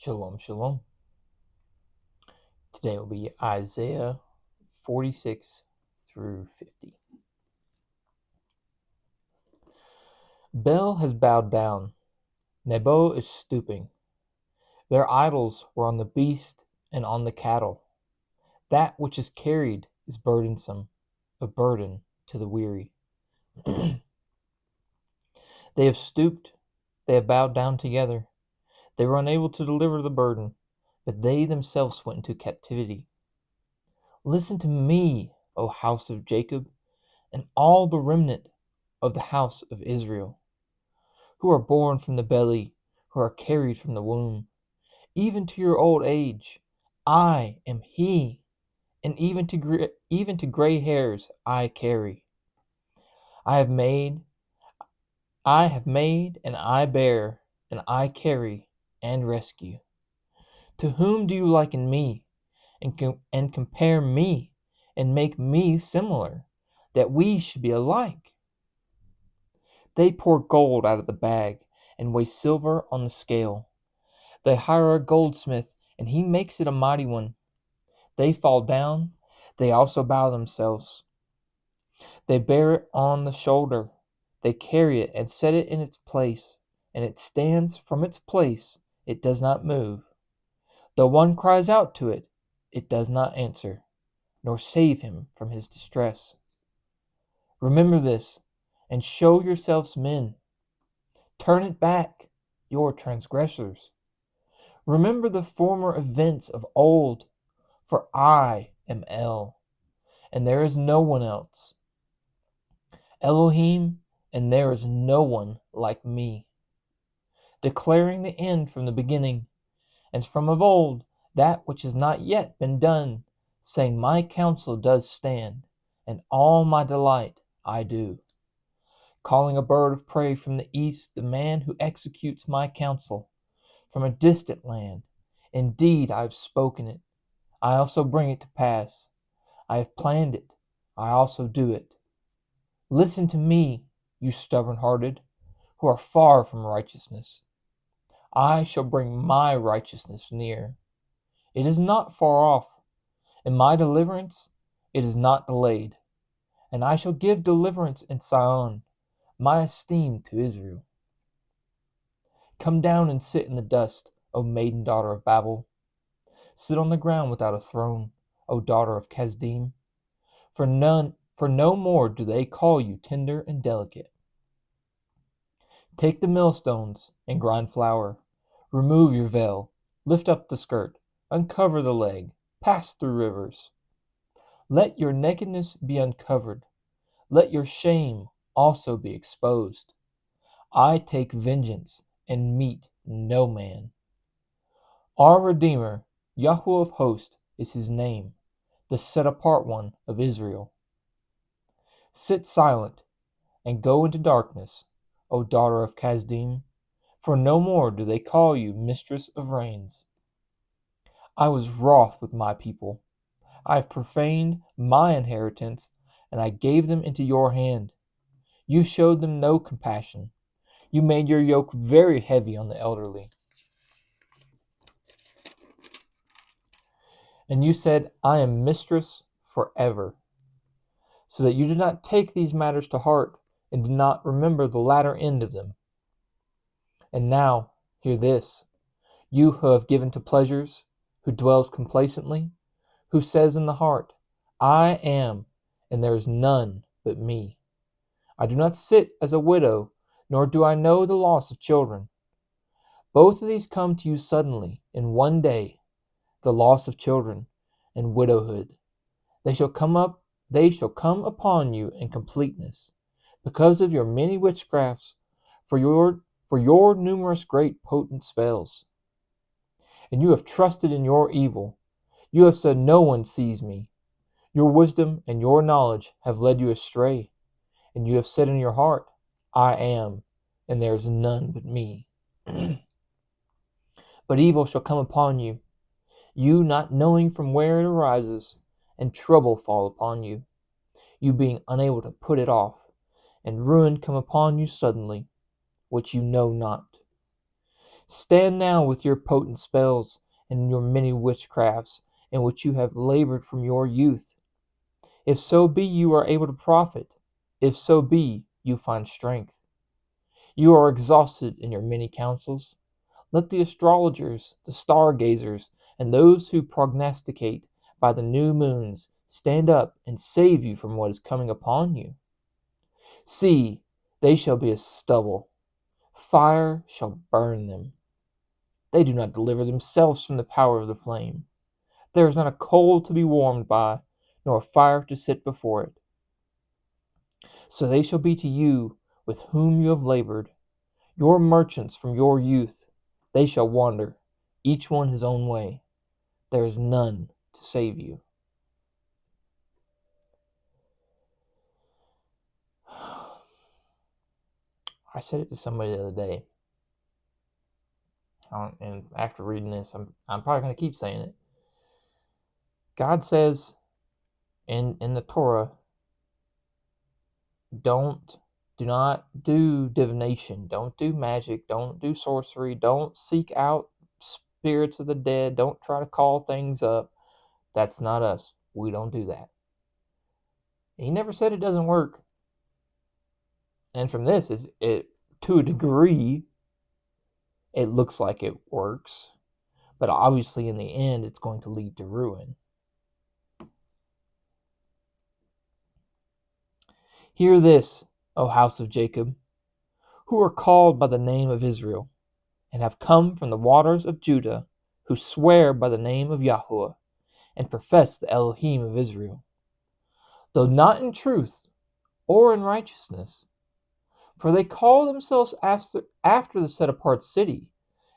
Shalom, shalom. Today will be Isaiah 46 through 50. Bel has bowed down. Nebo is stooping. Their idols were on the beast and on the cattle. That which is carried is burdensome, a burden to the weary. They have stooped, they have bowed down together. They were unable to deliver the burden, but they themselves went into captivity. Listen to me, O house of Jacob, and all the remnant of the house of Israel, who are born from the belly, who are carried from the womb. Even to your old age, I am He, and even to gray hairs I carry. I have made, and I bear, and I carry, and rescue. To whom do you liken me, and compare me, and make me similar, that we should be alike? They pour gold out of the bag, and weigh silver on the scale. They hire a goldsmith, and he makes it a mighty one. They fall down, they also bow themselves. They bear it on the shoulder. They carry it and set it in its place, and it stands from its place. It does not move. Though one cries out to it, it does not answer, nor save him from his distress. Remember this, and show yourselves men. Turn it back, your transgressors. Remember the former events of old, for I am El, and there is no one else. Elohim, and there is no one like me. Declaring the end from the beginning, and from of old that which has not yet been done, saying, my counsel does stand, and all my delight I do. Calling a bird of prey from the east, the man who executes my counsel, from a distant land. Indeed, I have spoken it. I also bring it to pass. I have planned it. I also do it. Listen to me, you stubborn-hearted, who are far from righteousness. I shall bring my righteousness near. It is not far off, and my deliverance, it is not delayed. And I shall give deliverance in Sion, my esteem to Israel. Come down and sit in the dust, O maiden daughter of Babel. Sit on the ground without a throne, O daughter of Kasdim. For no more do they call you tender and delicate. Take the millstones and grind flour. Remove your veil, lift up the skirt, uncover the leg, pass through rivers. Let your nakedness be uncovered. Let your shame also be exposed. I take vengeance and meet no man. Our Redeemer, Yahweh of hosts, is his name, the set-apart one of Israel. Sit silent and go into darkness, O daughter of Kasdim, for no more do they call you mistress of reigns. I was wroth with my people. I have profaned my inheritance, and I gave them into your hand. You showed them no compassion. You made your yoke very heavy on the elderly. And you said, I am mistress forever. So that you did not take these matters to heart, and did not remember the latter end of them. And now, hear this, you who have given to pleasures, who dwells complacently, who says in the heart, I am, and there is none but me. I do not sit as a widow, nor do I know the loss of children. Both of these come to you suddenly, in one day, the loss of children and widowhood. They shall come upon you in completeness, because of your many witchcrafts, for your numerous great potent spells. And you have trusted in your evil. You have said, no one sees me. Your wisdom and your knowledge have led you astray. And you have said in your heart, I am, and there is none but me. But evil shall come upon you, you not knowing from where it arises, and trouble fall upon you, you being unable to put it off, and ruin come upon you suddenly, which you know not. Stand now with your potent spells and your many witchcrafts, in which you have labored from your youth. If so be you are able to profit, if so be you find strength. You are exhausted in your many counsels. Let the astrologers, the stargazers, and those who prognosticate by the new moons stand up and save you from what is coming upon you. See, they shall be as stubble. Fire shall burn them. They do not deliver themselves from the power of the flame. There is not a coal to be warmed by, nor a fire to sit before it. So they shall be to you with whom you have labored, your merchants from your youth. They shall wander, each one his own way. There is none to save you. I said it to somebody the other day, and after reading this, I'm probably going to keep saying it. God says in the Torah, do not do divination, don't do magic, don't do sorcery, don't seek out spirits of the dead, don't try to call things up. That's not us. We don't do that. He never said it doesn't work. And from this, it to a degree, it looks like it works, but obviously in the end, it's going to lead to ruin. Hear this, O house of Jacob, who are called by the name of Israel, and have come from the waters of Judah, who swear by the name of Yahweh, and profess the Elohim of Israel, though not in truth or in righteousness. For they call themselves after the set-apart city,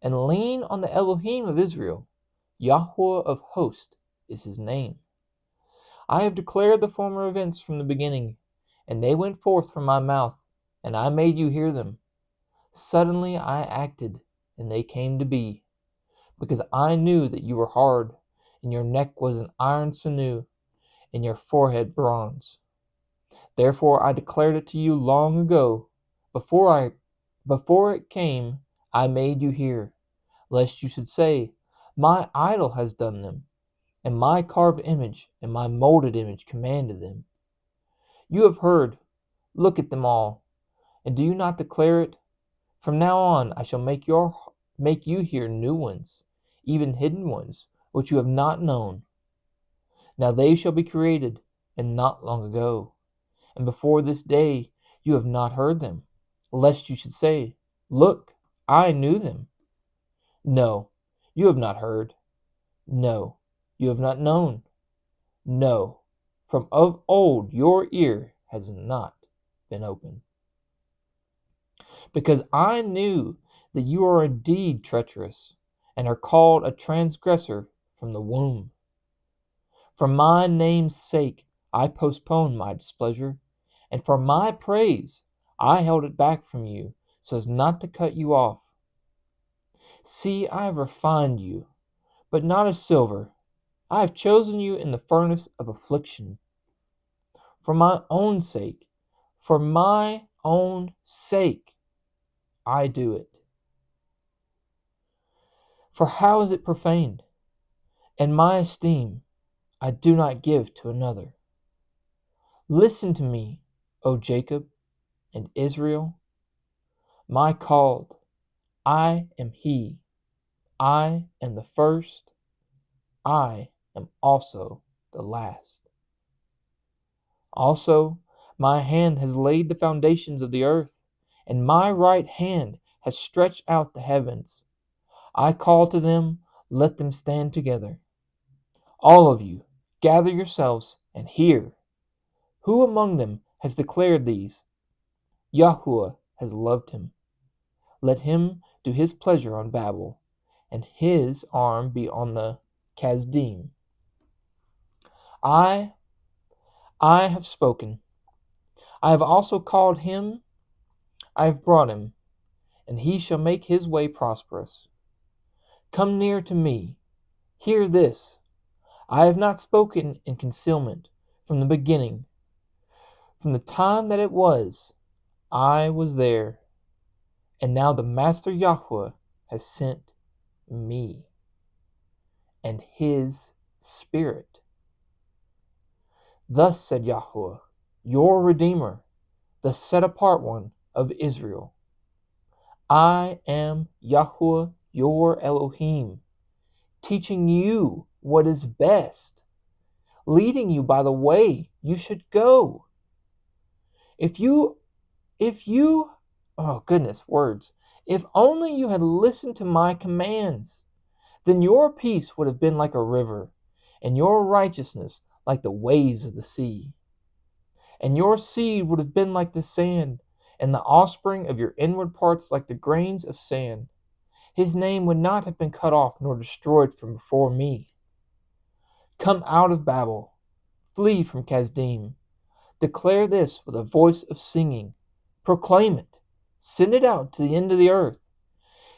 and lean on the Elohim of Israel. Yahweh of hosts is his name. I have declared the former events from the beginning, and they went forth from my mouth, and I made you hear them. Suddenly I acted, and they came to be, because I knew that you were hard, and your neck was an iron sinew, and your forehead bronze. Therefore I declared it to you long ago. Before it came, I made you hear, lest you should say, my idol has done them, and my carved image and my molded image commanded them. You have heard, look at them all, and do you not declare it? From now on I shall make you hear new ones, even hidden ones, which you have not known. Now they shall be created, and not long ago. And before this day you have not heard them, lest you should say, look, I knew them. No, you have not heard. No, you have not known. No, from of old your ear has not been open. Because I knew that you are indeed treacherous, and are called a transgressor from the womb. For my name's sake I postponed my displeasure, and for my praise I held it back from you, so as not to cut you off. See, I have refined you, but not as silver. I have chosen you in the furnace of affliction. For my own sake, for my own sake, I do it. For how is it profaned? And my esteem I do not give to another. Listen to me, O Jacob and Israel, my called. I am he. I am the first. I am also the last. Also, my hand has laid the foundations of the earth, and my right hand has stretched out the heavens. I call to them, let them stand together. All of you, gather yourselves and hear. Who among them has declared these? Yahuwah has loved him. Let him do his pleasure on Babel, and his arm be on the Kasdim. I have spoken. I have also called him, I have brought him, and he shall make his way prosperous. Come near to me, hear this. I have not spoken in concealment from the beginning. From the time that it was, I was there. And now the Master Yahweh has sent me and his Spirit. Thus said Yahweh, your Redeemer, the set-apart one of Israel. I am Yahweh, your Elohim, teaching you what is best, leading you by the way you should go. If you, oh goodness, words. If only you had listened to my commands, then your peace would have been like a river, and your righteousness like the waves of the sea. And your seed would have been like the sand, and the offspring of your inward parts like the grains of sand. His name would not have been cut off nor destroyed from before me. Come out of Babel, flee from Kasdim. Declare this with a voice of singing. Proclaim it. Send it out to the end of the earth.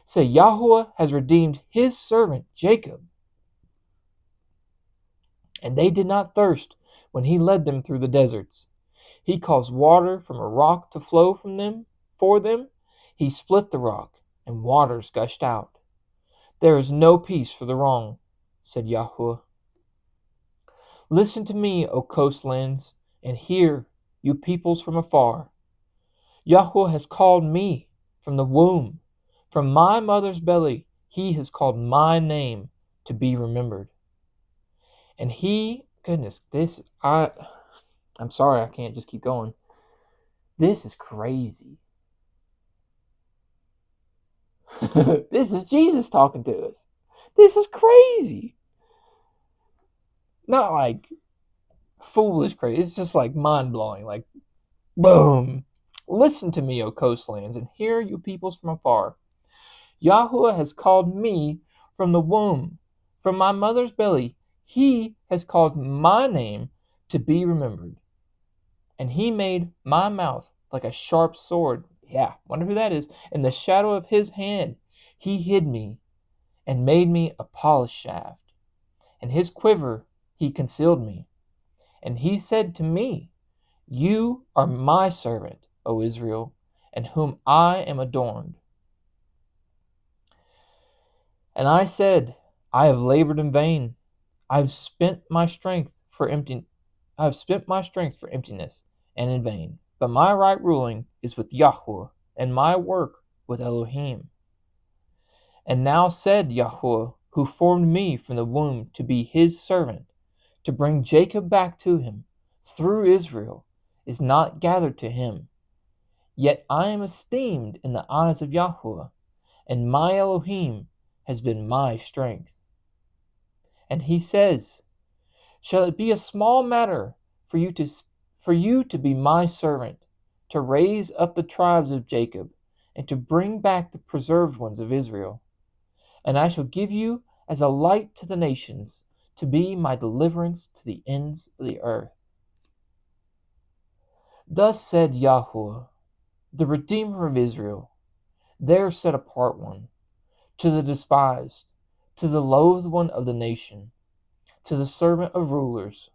Say, Yahweh has redeemed his servant Jacob. And they did not thirst when he led them through the deserts. He caused water from a rock to flow from them for them. He split the rock, and waters gushed out. There is no peace for the wrong, said Yahweh. Listen to me, O coastlands, and hear, you peoples from afar. Yahweh has called me from the womb. From my mother's belly, he has called my name to be remembered. And he, goodness, I'm sorry, I can't just keep going. This is crazy. This is Jesus talking to us. This is crazy. Not like foolish crazy. It's just like mind-blowing. Like, boom. Listen to me, O coastlands, and hear, you peoples from afar. Yahweh has called me from the womb. From my mother's belly, he has called my name to be remembered. And he made my mouth like a sharp sword. Yeah, wonder who that is. In the shadow of his hand, he hid me and made me a polished shaft. In his quiver, he concealed me. And he said to me, you are my servant, O Israel, in whom I am adorned. And I said, I have labored in vain. I have spent my strength for emptiness and in vain. But my right ruling is with Yahweh, and my work with Elohim. And now said Yahweh, who formed me from the womb to be his servant, to bring Jacob back to him, through Israel, is not gathered to him. Yet I am esteemed in the eyes of Yahweh, and my Elohim has been my strength. And he says, shall it be a small matter for you to be my servant, to raise up the tribes of Jacob, and to bring back the preserved ones of Israel? And I shall give you as a light to the nations, to be my deliverance to the ends of the earth. Thus said Yahweh, the Redeemer of Israel, their set-apart one, to the despised, to the loathed one of the nation, to the servant of rulers.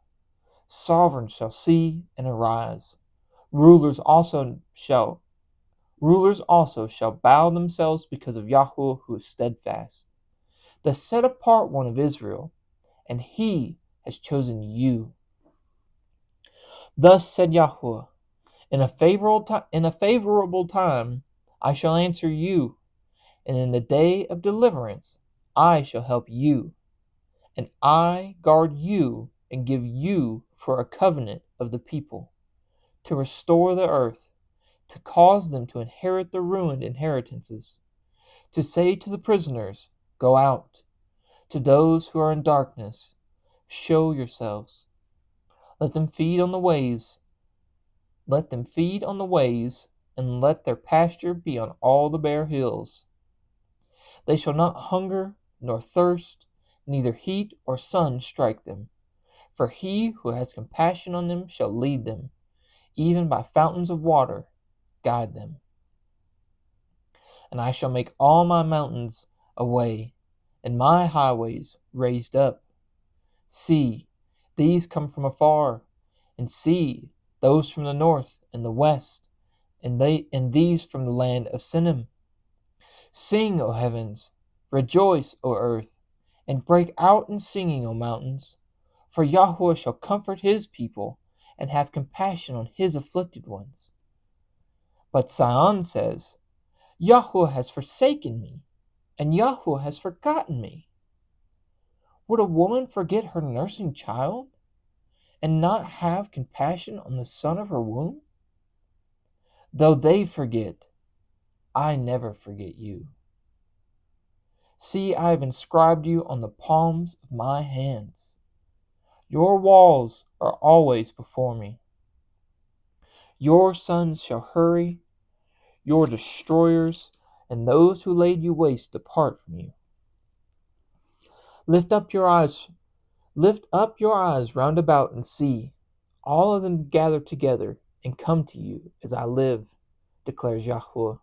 Sovereigns shall see and arise. Rulers also shall bow themselves because of Yahweh, who is steadfast, the set-apart one of Israel, and he has chosen you. Thus said Yahweh, in a favorable time I shall answer you, and in the day of deliverance I shall help you, and I guard you and give you for a covenant of the people, to restore the earth, to cause them to inherit the ruined inheritances, to say to the prisoners, go out, to those who are in darkness, show yourselves. Let them feed on the ways, and let their pasture be on all the bare hills. They shall not hunger nor thirst, neither heat or sun strike them. For he who has compassion on them shall lead them, even by fountains of water, guide them. And I shall make all my mountains a way, and my highways raised up. See, these come from afar, and see, those from the north and the west, and these from the land of Sinim. Sing, O heavens, rejoice, O earth, and break out in singing, O mountains. For Yahweh shall comfort his people, and have compassion on his afflicted ones. But Sion says, Yahweh has forsaken me, and Yahweh has forgotten me. Would a woman forget her nursing child, and not have compassion on the son of her womb? Though they forget, I never forget you. See, I have inscribed you on the palms of my hands. Your walls are always before me. Your sons shall hurry, your destroyers, and those who laid you waste depart from you. Lift up your eyes round about and see. All of them gather together and come to you as I live, declares Yahweh.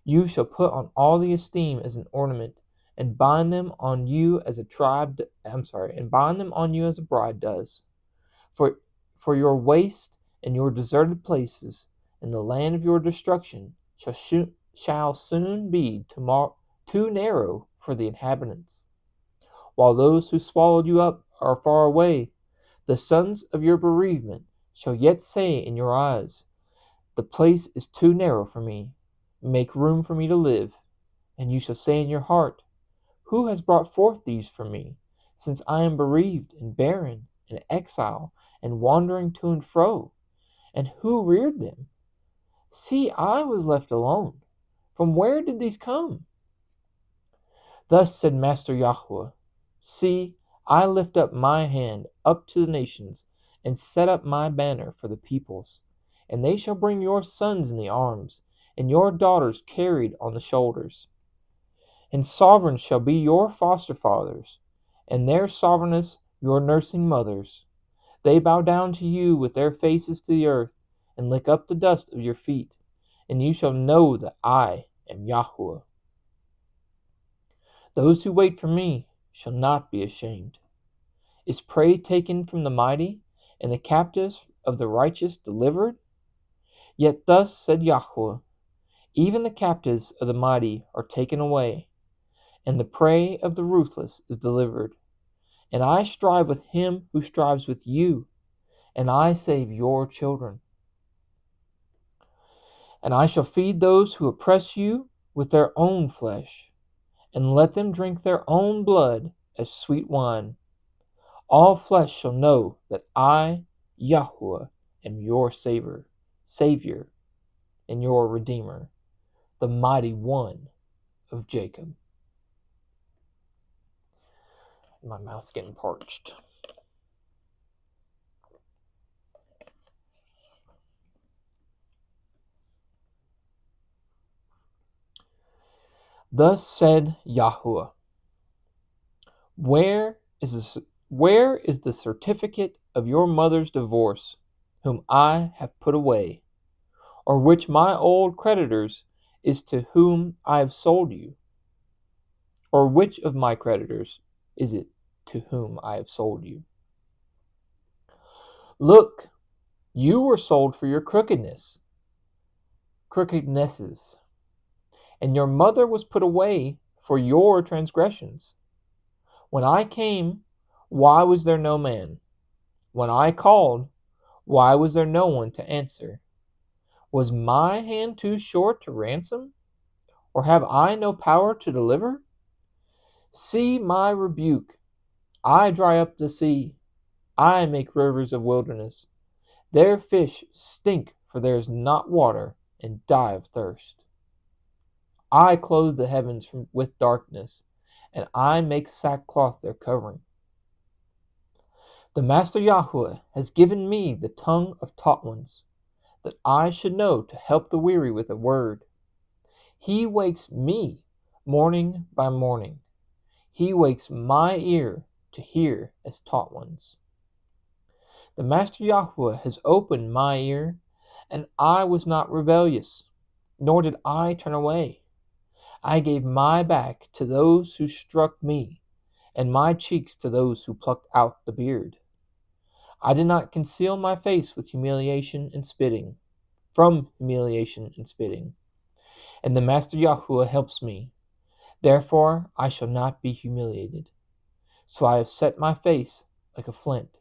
You shall put on all the esteem as an ornament, and bind them on you as a bride does. For your waste and your deserted places in the land of your destruction shall soon be too narrow for the inhabitants. While those who swallowed you up are far away, the sons of your bereavement shall yet say in your eyes, the place is too narrow for me. Make room for me to live. And you shall say in your heart, who has brought forth these for me, since I am bereaved and barren, in exile, and wandering to and fro? And who reared them? See, I was left alone. From where did these come? Thus said Master Yahweh, see, I lift up my hand up to the nations, and set up my banner for the peoples. And they shall bring your sons in the arms, and your daughters carried on the shoulders. And sovereigns shall be your foster fathers, and their sovereigness your nursing mothers. They bow down to you with their faces to the earth, and lick up the dust of your feet, and you shall know that I am Yahweh. Those who wait for me shall not be ashamed. Is prey taken from the mighty, and the captives of the righteous delivered? Yet thus said Yahweh, even the captives of the mighty are taken away, and the prey of the ruthless is delivered. And I strive with him who strives with you, and I save your children. And I shall feed those who oppress you with their own flesh, and let them drink their own blood as sweet wine. All flesh shall know that I, Yahweh, am your Savior, and your Redeemer, the mighty one of Jacob. My mouth's getting parched. Thus said Yahweh, where is the certificate of your mother's divorce, whom I have put away? Or which my old creditors is to whom I have sold you? Or which of my creditors is it to whom I have sold you? Look, you were sold for your crookednesses, and your mother was put away for your transgressions. When I came, why was there no man? When I called, why was there no one to answer? Was my hand too short to ransom? Or have I no power to deliver? See my rebuke. I dry up the sea. I make rivers of wilderness. Their fish stink, for there is not water, and die of thirst. I clothe the heavens with darkness, and I make sackcloth their covering. The Master Yahweh has given me the tongue of taught ones, that I should know to help the weary with a word. He wakes me morning by morning. He wakes my ear to hear as taught ones. The Master Yahweh has opened my ear, and I was not rebellious, nor did I turn away. I gave my back to those who struck me, and my cheeks to those who plucked out the beard. I did not conceal my face with humiliation and spitting, from humiliation and spitting. and the Master Yahuwah helps me. Therefore I shall not be humiliated. So I have set my face like a flint,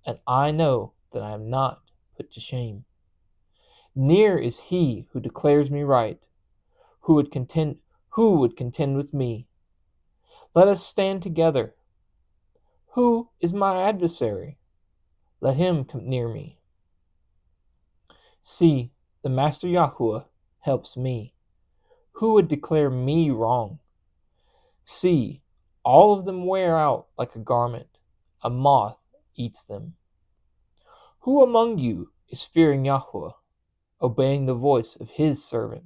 and I know that I am not put to shame. Near is he who declares me right, who would contend with me. Let us stand together. Who is my adversary? Let him come near me. See, the Master Yahuwah helps me. Who would declare me wrong? See, all of them wear out like a garment. A moth eats them. Who among you is fearing Yahuwah, obeying the voice of his servant,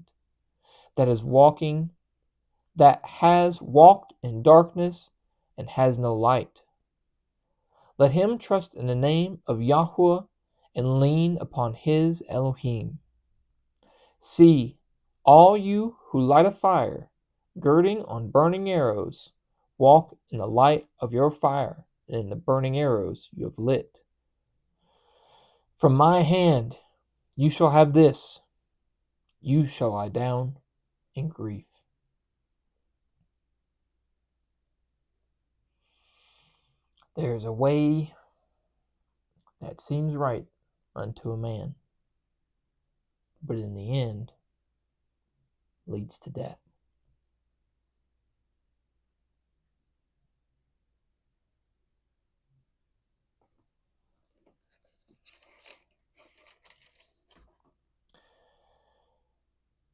that has walked in darkness and has no light? Let him trust in the name of Yahuwah and lean upon his Elohim. See, all you who light a fire, girding on burning arrows, walk in the light of your fire and in the burning arrows you have lit. From my hand you shall have this, you shall lie down in grief. There is a way that seems right unto a man, but in the end leads to death.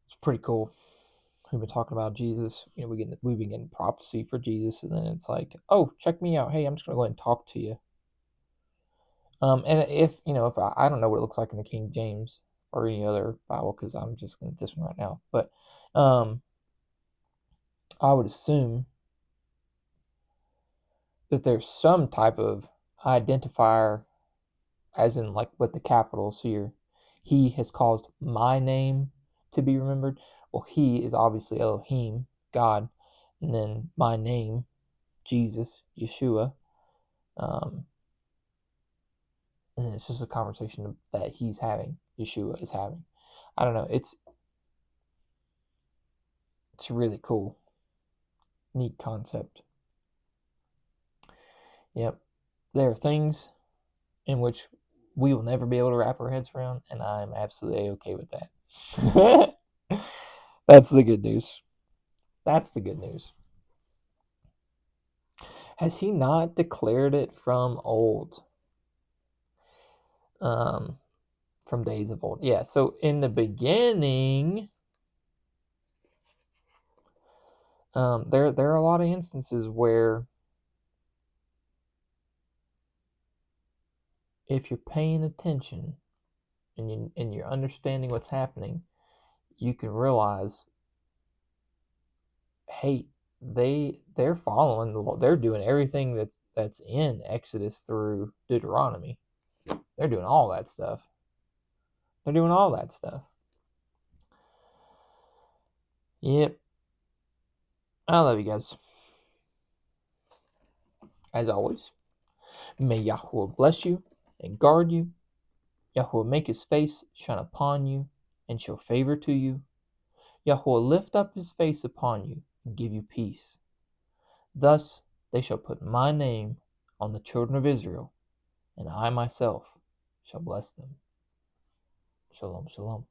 It's pretty cool. We've been talking about Jesus. We've been getting prophecy for Jesus, and then it's like, oh, check me out. Hey, I'm just gonna go ahead and talk to you. And if I don't know what it looks like in the King James or any other Bible, because I'm just going to this one right now. But I would assume that there's some type of identifier, as in like with the capitals here. He has caused my name to be remembered. Well, he is obviously Elohim, God, and then my name, Jesus, Yeshua. And then it's just a conversation that he's having, Yeshua is having. I don't know. It's really cool. Neat concept. Yep. There are things in which we will never be able to wrap our heads around, and I'm absolutely okay with that. That's the good news. That's the good news. Has he not declared it from old? From days of old. Yeah, so in the beginning, there are a lot of instances where if you're paying attention and you're understanding what's happening, you can realize, hey, they're following the law. They're doing everything that's in Exodus through Deuteronomy. They're doing all that stuff. Yep. I love you guys. As always, may Yahuwah bless you and guard you. Yahuwah make his face shine upon you and show favor to you. Yahuwah lift up his face upon you and give you peace. Thus they shall put my name on the children of Israel, and I myself shall bless them. Shalom, shalom.